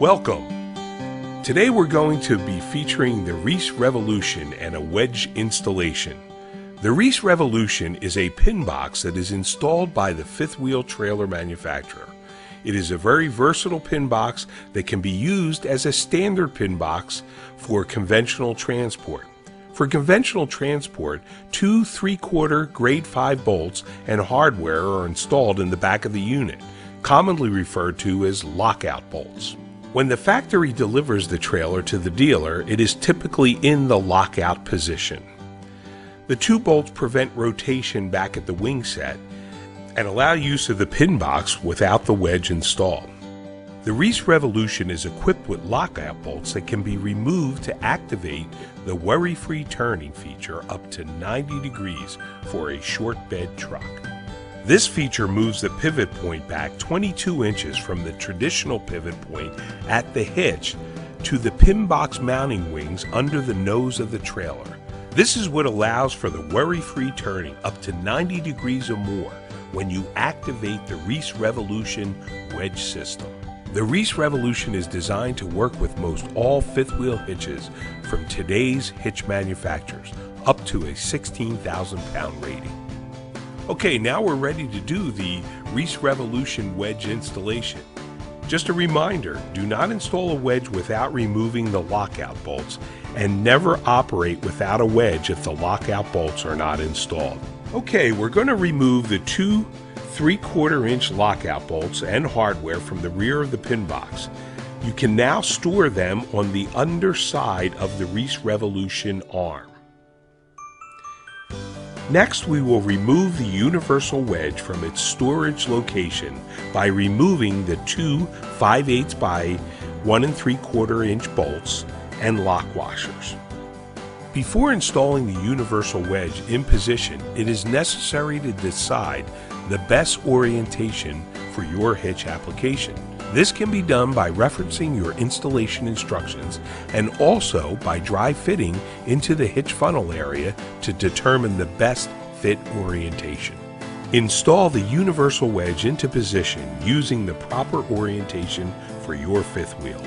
Welcome! Today we're going to be featuring the Reese Revolution and a wedge installation. The Reese Revolution is a pin box that is installed by the fifth wheel trailer manufacturer. It is a very versatile pin box that can be used as a standard pin box for conventional transport. For conventional transport, 2 3/4 grade 5 bolts and hardware are installed in the back of the unit, commonly referred to as lockout bolts. When the factory delivers the trailer to the dealer, it is typically in the lockout position. The 2 bolts prevent rotation back at the wing set and allow use of the pin box without the wedge installed. The Reese Revolution is equipped with lockout bolts that can be removed to activate the worry-free turning feature up to 90 degrees for a short bed truck. This feature moves the pivot point back 22 inches from the traditional pivot point at the hitch to the pin box mounting wings under the nose of the trailer. This is what allows for the worry-free turning up to 90 degrees or more when you activate the Reese Revolution wedge system. The Reese Revolution is designed to work with most all fifth wheel hitches from today's hitch manufacturers, up to a 16,000 pound rating. Okay, now we're ready to do the Reese Revolution wedge installation. Just a reminder, do not install a wedge without removing the lockout bolts, and never operate without a wedge if the lockout bolts are not installed. Okay, we're going to remove the 2 3/4 inch lockout bolts and hardware from the rear of the pin box. You can now store them on the underside of the Reese Revolution arm. Next, we will remove the universal wedge from its storage location by removing the 2 5/8 by 1 3/4 inch bolts and lock washers. Before installing the universal wedge in position, it is necessary to decide the best orientation for your hitch application. This can be done by referencing your installation instructions and also by dry fitting into the hitch funnel area to determine the best fit orientation. Install the universal wedge into position using the proper orientation for your fifth wheel.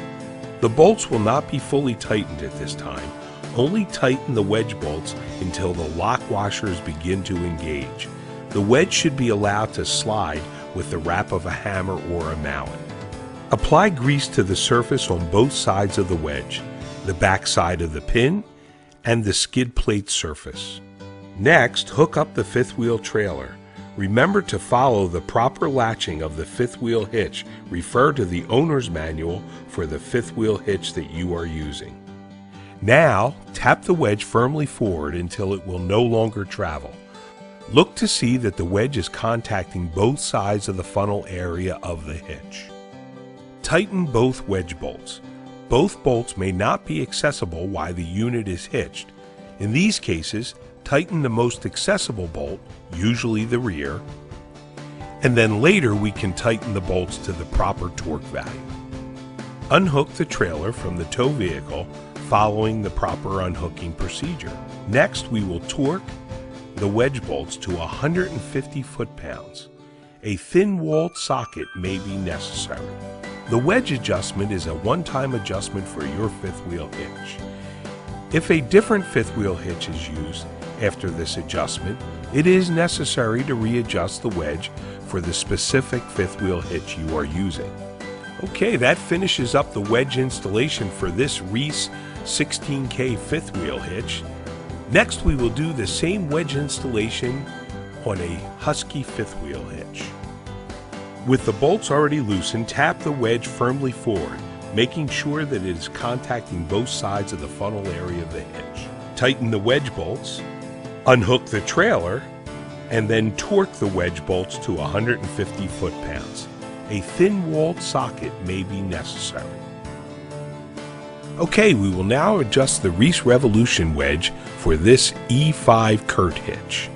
The bolts will not be fully tightened at this time. Only tighten the wedge bolts until the lock washers begin to engage. The wedge should be allowed to slide with the rap of a hammer or a mallet. Apply grease to the surface on both sides of the wedge, the back side of the pin, and the skid plate surface. Next, hook up the fifth wheel trailer. Remember to follow the proper latching of the fifth wheel hitch. Refer to the owner's manual for the fifth wheel hitch that you are using. Now, tap the wedge firmly forward until it will no longer travel. Look to see that the wedge is contacting both sides of the funnel area of the hitch. Tighten both wedge bolts. Both bolts may not be accessible while the unit is hitched. In these cases, tighten the most accessible bolt, usually the rear, and then later we can tighten the bolts to the proper torque value. Unhook the trailer from the tow vehicle following the proper unhooking procedure. Next, we will torque the wedge bolts to 150 foot-pounds. A thin-walled socket may be necessary. The wedge adjustment is a one-time adjustment for your fifth wheel hitch. If a different fifth wheel hitch is used after this adjustment, it is necessary to readjust the wedge for the specific fifth wheel hitch you are using. Okay, that finishes up the wedge installation for this Reese 16K fifth wheel hitch. Next, we will do the same wedge installation on a Husky fifth wheel hitch. With the bolts already loosened, tap the wedge firmly forward, making sure that it is contacting both sides of the funnel area of the hitch. Tighten the wedge bolts, unhook the trailer, and then torque the wedge bolts to 150 foot-pounds. A thin-walled socket may be necessary. Okay, we will now adjust the Reese Revolution wedge for this E5 Curt hitch.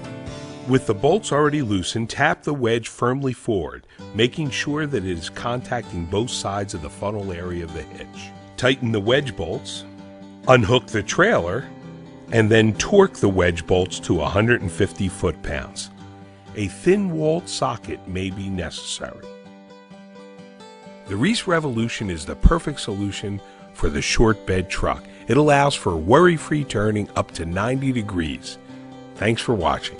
With the bolts already loosened, tap the wedge firmly forward, making sure that it is contacting both sides of the funnel area of the hitch. Tighten the wedge bolts, unhook the trailer, and then torque the wedge bolts to 150 foot-pounds. A thin-walled socket may be necessary. The Reese Revolution is the perfect solution for the short bed truck. It allows for worry-free turning up to 90 degrees. Thanks for watching.